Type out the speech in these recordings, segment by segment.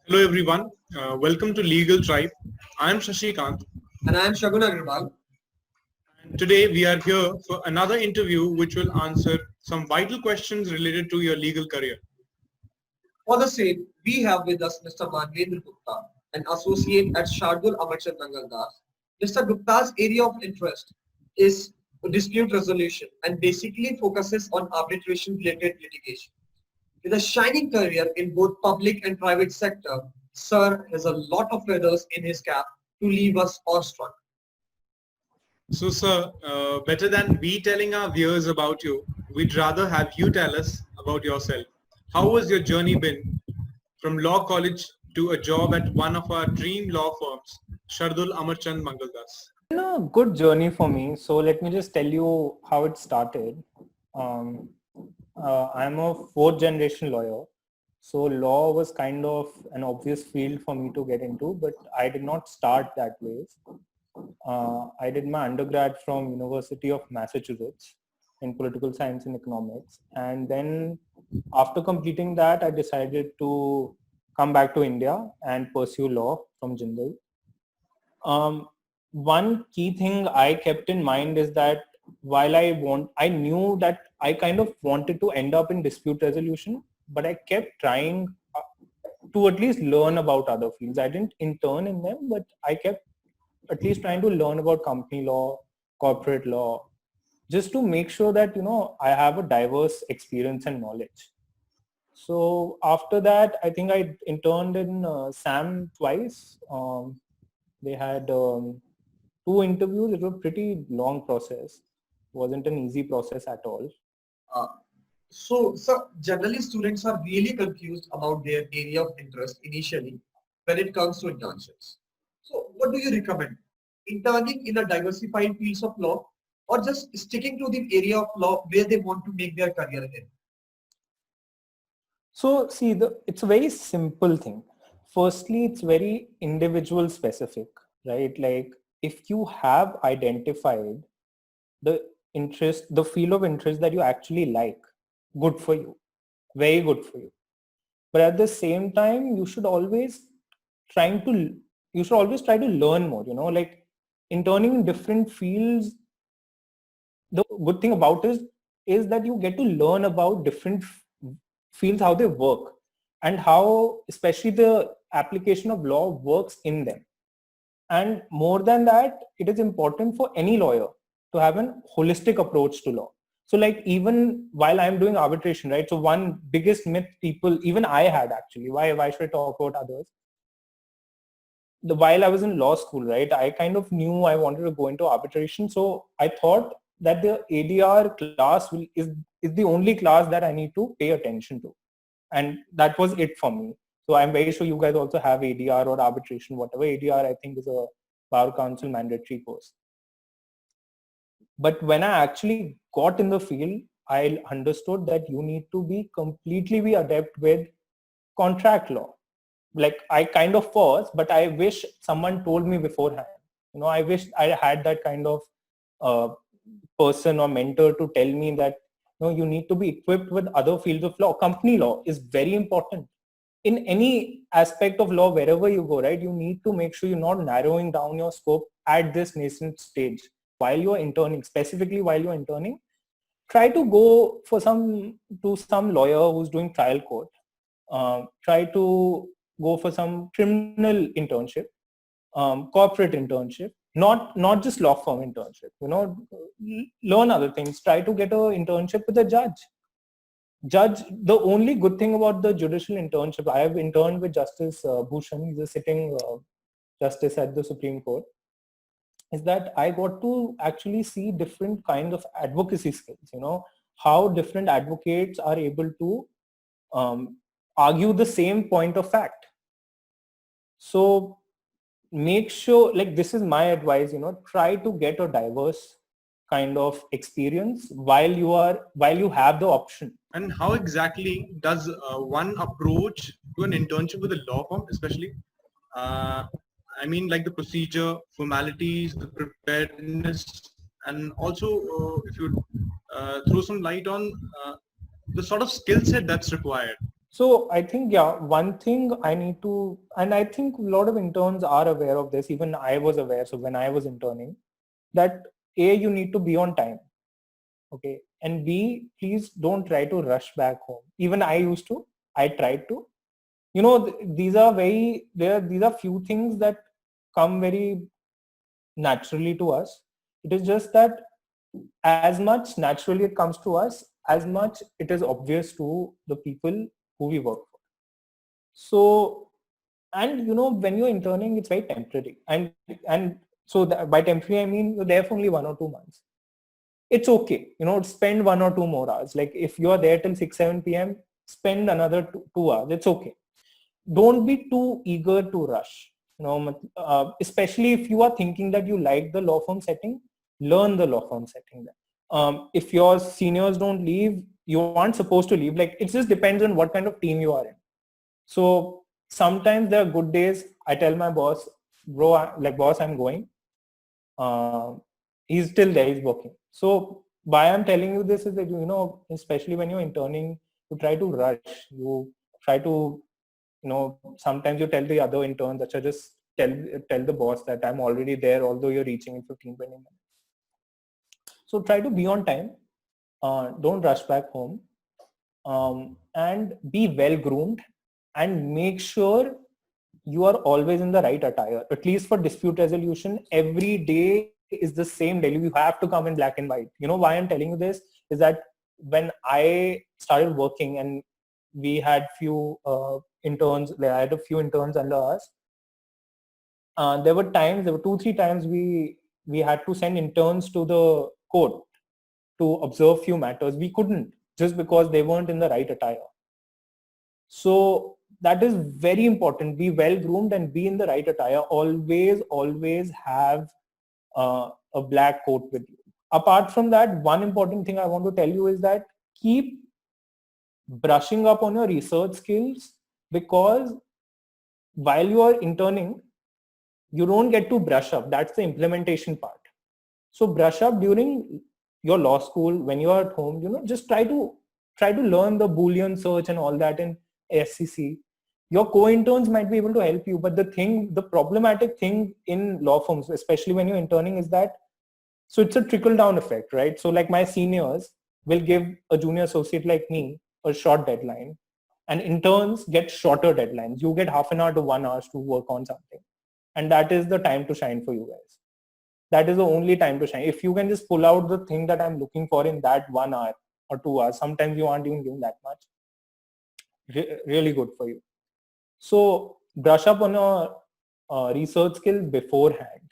Hello everyone, welcome to Legal Tribe. I am Shashikant. And I am Shagun Agarwal. Today we are here for another interview which will answer some vital questions related to your legal career. For the same, we have with us Mr. Manvendra Gupta, an associate at Shardul Amarchand Mangaldas. Mr. Gupta's area of interest is dispute resolution and basically focuses on arbitration-related litigation. With a shining career in both public and private sector, Sir has a lot of feathers in his cap to leave us awestruck. So sir, better than we telling our viewers about you, we'd rather have you tell us about yourself. How was your journey been from law college to a job at one of our dream law firms, Shardul Amarchand Mangaldas? Been a good journey for me. So let me just tell you how it started. Um, I'm a fourth generation lawyer. So law was kind of an obvious field for me to get into, but I did not start that way. I did my undergrad from University of Massachusetts in political science and economics. And then after completing that, I decided to come back to India and pursue law from Jindal. One key thing I kept in mind is that while I knew that I kind of wanted to end up in dispute resolution, but I kept trying to at least learn about other fields. I didn't intern in them, but I kept at least trying to learn about company law, corporate law, just to make sure that, I have a diverse experience and knowledge. So after that, I think I interned in SAM twice. They had 2 interviews. It was a pretty long process. It wasn't an easy process at all. Uh, so, generally students are really confused about their area of interest initially when it comes to internships. So what do you recommend? Interning in a diversified fields of law or just sticking to the area of law where they want to make their career in? So see, it's a very simple thing. Firstly, it's very individual specific, right? Like if you have identified the the field of interest that you actually like, good for you, very good for you. But at the same time, trying to, you should always try to learn more, like interning in different fields. The good thing about it is that you get to learn about different fields, how they work and how especially the application of law works in them. And more than that, it is important for any lawyer to have an holistic approach to law. So like even while I'm doing arbitration, right? So one biggest myth people, even I had actually, why should I talk about others? While I was in law school, right, I kind of knew I wanted to go into arbitration. So I thought that the ADR class is the only class that I need to pay attention to. And that was it for me. So I'm very sure you guys also have ADR or arbitration, whatever. ADR, I think, is a Bar Council mandatory course. But when I actually got in the field, I understood that you need to completely adept with contract law. Like I kind of was, but I wish someone told me beforehand. I wish I had that kind of person or mentor to tell me that you need to be equipped with other fields of law. Company law is very important in any aspect of law. Wherever you go, right, you need to make sure you're not narrowing down your scope at this nascent stage. While you're interning, specifically while you're interning, try to go to some lawyer who's doing trial court. Try to go for some criminal internship, corporate internship, not just law firm internship. Learn other things. Try to get an internship with a judge. The only good thing about the judicial internship, I have interned with Justice Bhushan. He's a sitting justice at the Supreme Court, is that I got to actually see different kinds of advocacy skills. How different advocates are able to argue the same point of fact. So make sure, like, this is my advice, try to get a diverse kind of experience while you have the option. And how exactly does one approach to an internship with a law firm, especially? I mean, like the procedure, formalities, the preparedness, and also if you throw some light on the sort of skill set that's required. So I think, yeah, one thing I need to, and I think a lot of interns are aware of this, even I was aware. So when I was interning, that A, you need to be on time. Okay. And B, please don't try to rush back home. Even I used to, I tried to, these are these are few things that come very naturally to us. It is just that as much naturally it comes to us, as much it is obvious to the people who we work for. So, and when you're interning, it's very temporary. And so by temporary, I mean you're there for only 1 or 2 months. It's okay, spend 1 or 2 more hours. Like if you're there till 6, 7 p.m., spend another 2 hours. It's okay. Don't be too eager to rush. Especially if you are thinking that you like the law firm setting, learn the law firm setting. If your seniors don't leave, you aren't supposed to leave. Like it just depends on what kind of team you are in. So sometimes there are good days. I tell my boss, bro, boss, I'm going. He's still there, he's working. So why I'm telling you this is that, especially when you're interning, you try to rush. You try to, sometimes you tell the other interns, that just tell the boss that I'm already there, although you're reaching in 15, 20 minutes. So try to be on time. Don't rush back home. And be well groomed, and make sure you are always in the right attire. At least for dispute resolution, every day is the same daily. You have to come in black and white. Why I'm telling you this is that when I started working and we had few interns, I had a few interns under us. There were 2-3 times we had to send interns to the court to observe few matters. We couldn't, just because they weren't in the right attire. So that is very important. Be well groomed and be in the right attire. Always have a black coat with you. Apart from that, one important thing I want to tell you is that keep brushing up on your research skills, because while you are interning, you don't get to brush up. That's the implementation part. So brush up during your law school. When you are at home, just try to learn the Boolean search and all that in SCC. Your co-interns might be able to help you, but the problematic thing in law firms, especially when you're interning, is that, so it's a trickle down effect, right? So like my seniors will give a junior associate like me a short deadline, and interns get shorter deadlines. You get half an hour to 1 hour to work on something. And that is the time to shine for you guys. That is the only time to shine. If you can just pull out the thing that I'm looking for in that 1 hour or 2 hours, sometimes you aren't even given that much. Really good for you. So brush up on your research skills beforehand,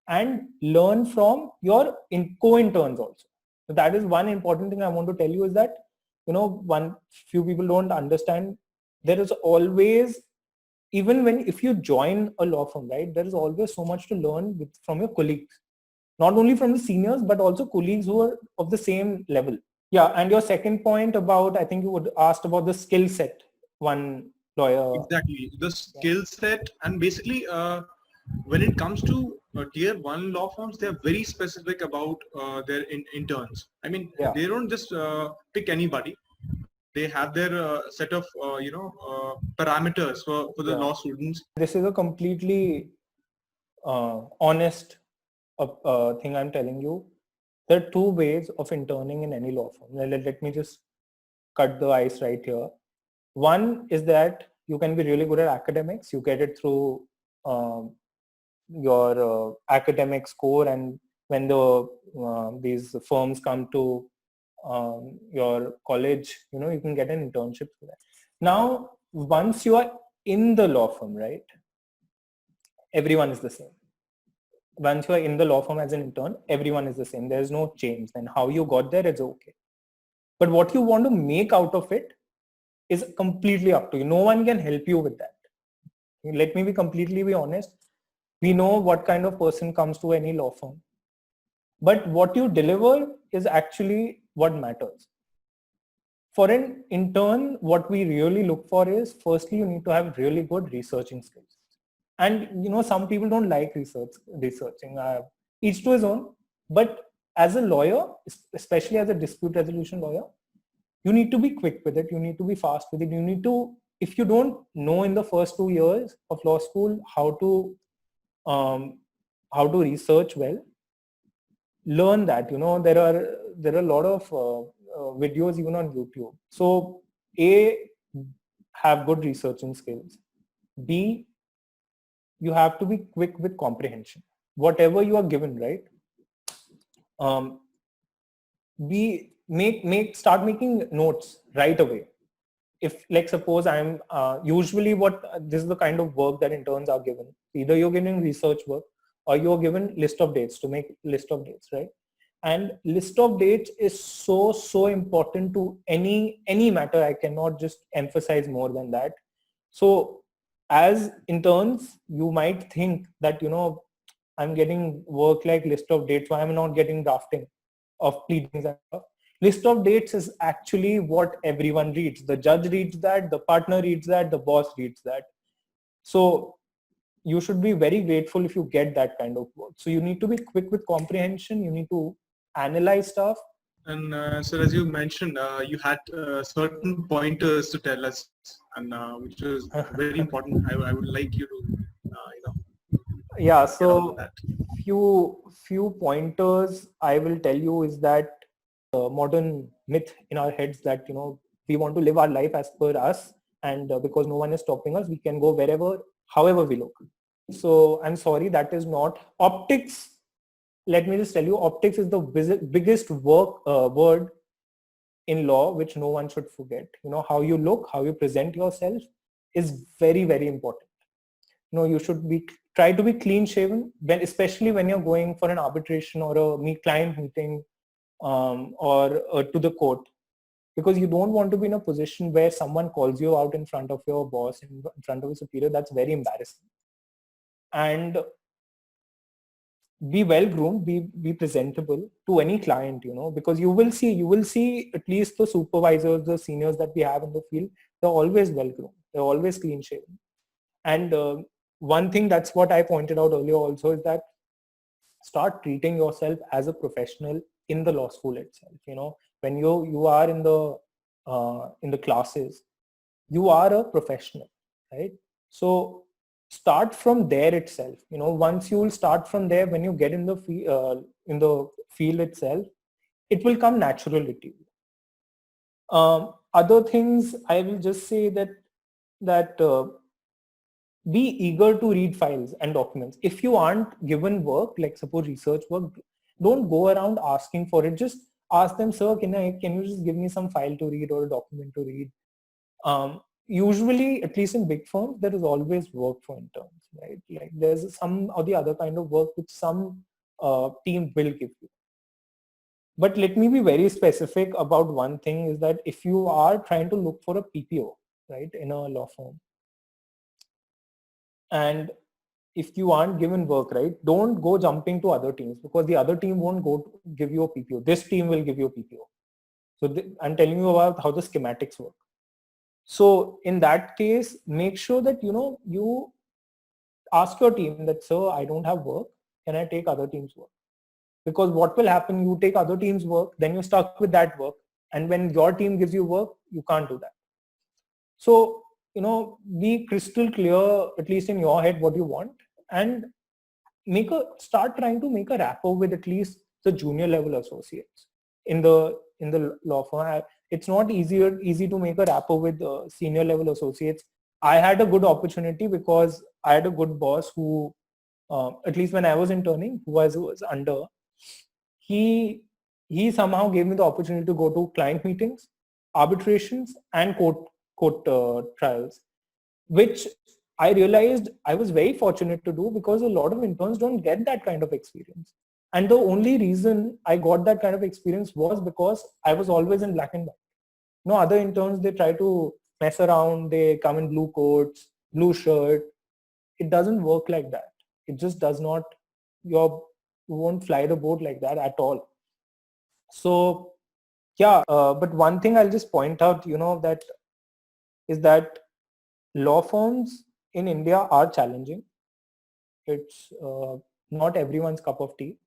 and learn from your co-interns also. So that is one important thing I want to tell you, is that, few people don't understand. There is always, even if you join a law firm, right, there is always so much to learn from your colleagues, not only from the seniors, but also colleagues who are of the same level. Yeah. And your second point about, I think you would asked about the skill set. One lawyer. Exactly. The skill set, and basically when it comes to tier 1 law firms, they're very specific about their interns. I mean, they don't just pick anybody. They have their set of parameters for the law students. This is a completely honest thing I'm telling you. There are 2 ways of interning in any law firm. Let me just cut the ice right here. One is that you can be really good at academics. You get it through your academic score, and when these firms come to your college, you can get an internship for that. Now, once you are in the law firm, right, everyone is the same. Once you are in the law firm as an intern, everyone is the same. There's no change. And how you got there is okay. But what you want to make out of it is completely up to you. No one can help you with that. Let me be completely honest. We know what kind of person comes to any law firm. But what you deliver is actually what matters. For an intern, what we really look for is, firstly, you need to have really good researching skills. And some people don't like researching. Each to his own. But as a lawyer, especially as a dispute resolution lawyer, you need to be quick with it. You need to be fast with it. You need to, if you don't know in the first 2 years of law school um, how to research well, learn that. There are a lot of videos even on YouTube. So A, have good researching skills. B, you have to be quick with comprehension. Whatever you are given, right? Start making notes right away. If, like, suppose I'm usually this is the kind of work that interns are given. Either you're getting research work or you're given list of dates to make list of dates, right? And list of dates is so important to any matter. I cannot just emphasize more than that. So as interns, you might think that, I'm getting work like list of dates, why I'm not getting drafting of pleadings and stuff. List of dates is actually what everyone reads. The judge reads that, the partner reads that, the boss reads that. So you should be very grateful if you get that kind of work. So you need to be quick with comprehension. You need to analyze stuff. And so as you mentioned, you had certain pointers to tell us, and which was very important. I would like you to, Yeah. get on with So that. few pointers I will tell you is that modern myth in our heads that, we want to live our life as per us, and because no one is stopping us, we can go wherever, however we look. So I'm sorry, that is not optics. Let me just tell you, optics is the biggest word in law which no one should forget. How you look, how you present yourself is very, very important. You should try to be clean shaven, especially when you're going for an arbitration or a client meeting, or to the court, because you don't want to be in a position where someone calls you out in front of your boss, in front of a superior. That's very embarrassing. And be well groomed, be presentable to any client, because you will see at least the supervisors, the seniors that we have in the field, they're always well groomed, they're always clean shaven. And one thing, that's what I pointed out earlier also, is that start treating yourself as a professional in the law school itself. When you are in the classes, you are a professional, right? So start from there itself. Once you will start from there, when you get in the field itself, it will come naturally to you. Other things I will just say that be eager to read files and documents. If you aren't given work, like suppose research work, don't go around asking for it. Just ask them, sir, can you just give me some file to read or a document to read? Usually, at least in big firms, there is always work for interns, right? Like there's some or the other kind of work which some team will give you. But let me be very specific about one thing, is that if you are trying to look for a PPO, right, in a law firm, and if you aren't given work, right, don't go jumping to other teams, because the other team won't give you a PPO. This team will give you a PPO. So I'm telling you about how the schematics work. So in that case, make sure that, you ask your team that, sir, I don't have work. Can I take other team's work? Because what will happen, you take other team's work, then you're stuck with that work. And when your team gives you work, you can't do that. So, be crystal clear, at least in your head, what you want, and start trying to make a rapport with at least the junior level associates in the law firm. It's not easy to make a rapport with senior level associates. I had a good opportunity because I had a good boss who, at least when I was interning, who was under, he somehow gave me the opportunity to go to client meetings, arbitrations, and court trials, which I realized I was very fortunate to do, because a lot of interns don't get that kind of experience. And the only reason I got that kind of experience was because I was always in black and white. Other interns, they try to mess around, they come in blue coats, blue shirt. It doesn't work like that. It just does not. You won't fly the boat like that at all. So yeah, but one thing I'll just point out, that is that law firms in India are challenging. It's not everyone's cup of tea.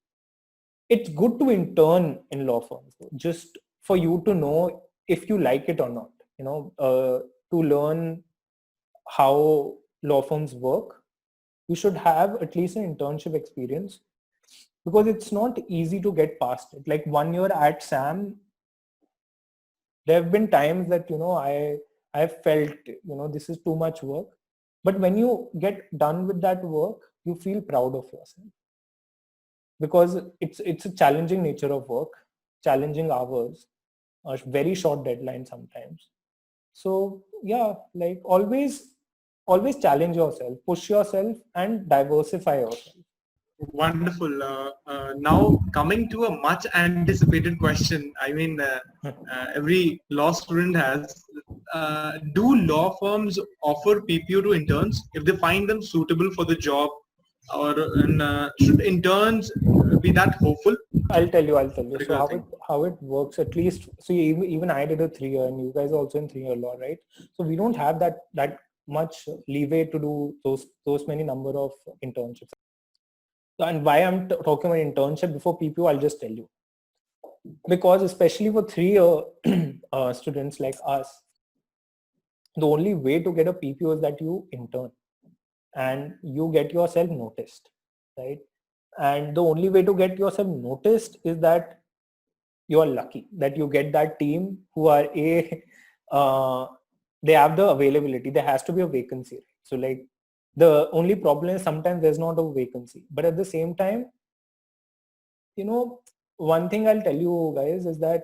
It's good to intern in law firms, just for you to know if you like it or not. To learn how law firms work, you should have at least an internship experience, because it's not easy to get past it. Like 1 year at SAM, there have been times that I felt this is too much work, but when you get done with that work, you feel proud of yourself, because it's a challenging nature of work, challenging hours, a very short deadline sometimes. So yeah, like always challenge yourself, push yourself, and diversify yourself. Wonderful. Now coming to a much anticipated question. I mean, every law student has. Do law firms offer PPO to interns if they find them suitable for the job, or should interns be that hopeful? I'll tell you. So Particular thing. how it works, at least, so even I did a 3 year, and you guys are also in 3 year law, right? So we don't have that much leeway to do those many number of internships. And why I'm talking about internship before PPO, I'll just tell you. Because especially for 3 year students like us, the only way to get a PPO is that you intern and you get yourself noticed, right? And the only way to get yourself noticed is that you are lucky that you get that team who are they have the availability. There has to be a vacancy. So like the only problem is sometimes there's not a vacancy, but at the same time, one thing I'll tell you guys is that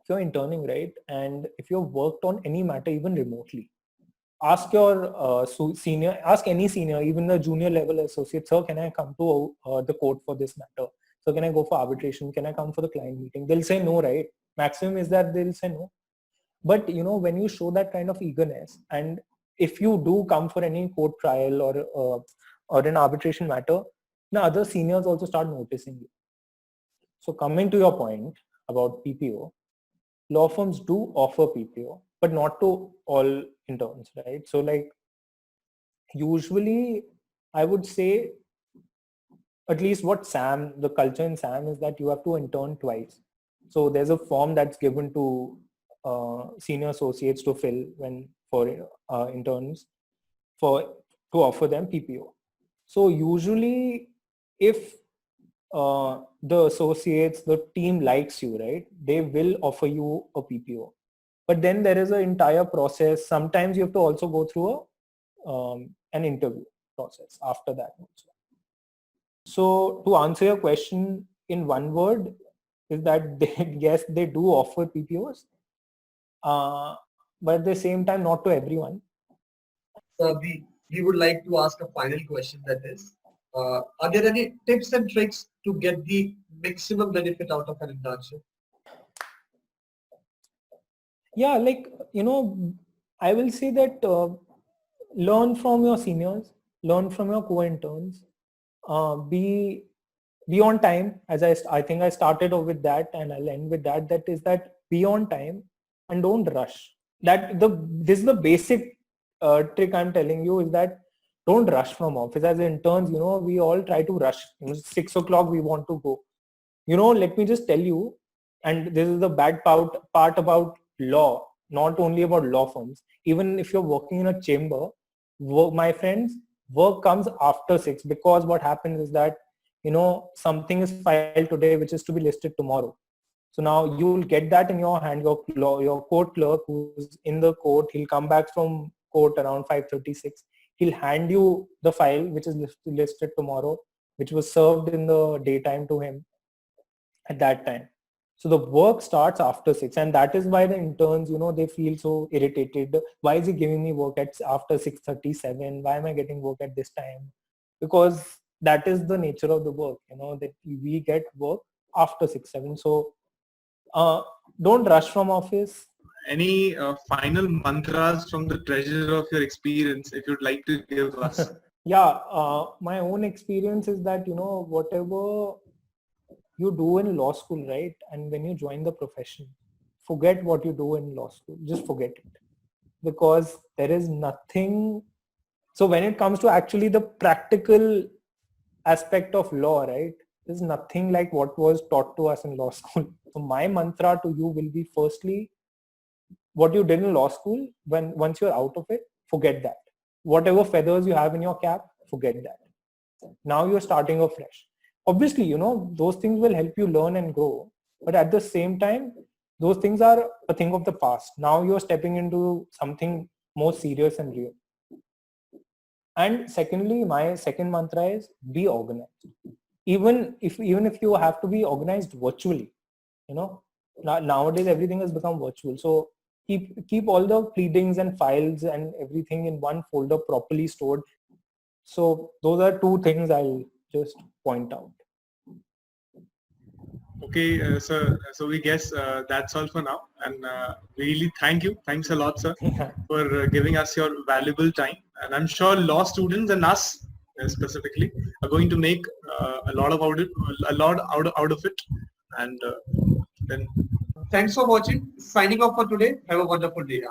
if you're interning, right, and if you've worked on any matter even remotely, ask your senior, ask any senior, even the junior level associate, sir, can I come to the court for this matter? So can I go for arbitration? Can I come for the client meeting? They'll say no, right? Maximum is that they'll say no. But when you show that kind of eagerness, and if you do come for any court trial or an arbitration matter, the other seniors also start noticing you. So coming to your point about PPO, law firms do offer PPO, but not to all interns, right? So like usually I would say, at least what the culture in SAM is that you have to intern twice. So there's a form that's given to senior associates to fill for interns to offer them PPO. So usually if the associates, the team likes you, right, they will offer you a PPO. But then there is an entire process. Sometimes you have to also go through an interview process after that also. So to answer your question in one word is that yes, they do offer PPOs, but at the same time, not to everyone. We would like to ask a final question, that is, are there any tips and tricks to get the maximum benefit out of an internship? Yeah, like, I will say that learn from your seniors, learn from your co-interns, be on time. As I think I started off with that, and I'll end with that. That is that be on time and don't rush. This is the basic trick I'm telling you, is that don't rush from office. As interns, we all try to rush. 6 o'clock we want to go. Let me just tell you, and this is the bad part about law, not only about law firms. Even if you're working in a chamber, my friends, work comes after 6, because what happens is that something is filed today which is to be listed tomorrow. So now you'll get that in your hand. Your court clerk who's in the court, he'll come back from court around 5:36. He'll hand you the file which is listed tomorrow, which was served in the daytime to him at that time. So the work starts after 6, and that is why the interns, they feel so irritated. Why is he giving me work after 6:37? Why am I getting work at this time? Because that is the nature of the work, that we get work after 6-7. So don't rush from office. Any final mantras from the treasure of your experience, if you'd like to give us? Yeah, my own experience is that, whatever you do in law school, right? And when you join the profession, forget what you do in law school. Just forget it. Because there is nothing. So when it comes to actually the practical aspect of law, right? is nothing like what was taught to us in law school. So my mantra to you will be, firstly, what you did in law school, once you're out of it, forget that. Whatever feathers you have in your cap, forget that. Now you're starting afresh. Obviously, those things will help you learn and grow. But at the same time, those things are a thing of the past. Now you're stepping into something more serious and real. And secondly, my second mantra is be organized. Even if you have to be organized virtually, nowadays everything has become virtual. So keep all the pleadings and files and everything in one folder properly stored. So those are two things I'll just point out. Okay, sir. So we guess that's all for now. And really thank you. Thanks a lot, sir, for giving us your valuable time. And I'm sure law students and us specifically are going to make a lot out of it. And then Thanks for watching. Signing off for today. Have a wonderful day.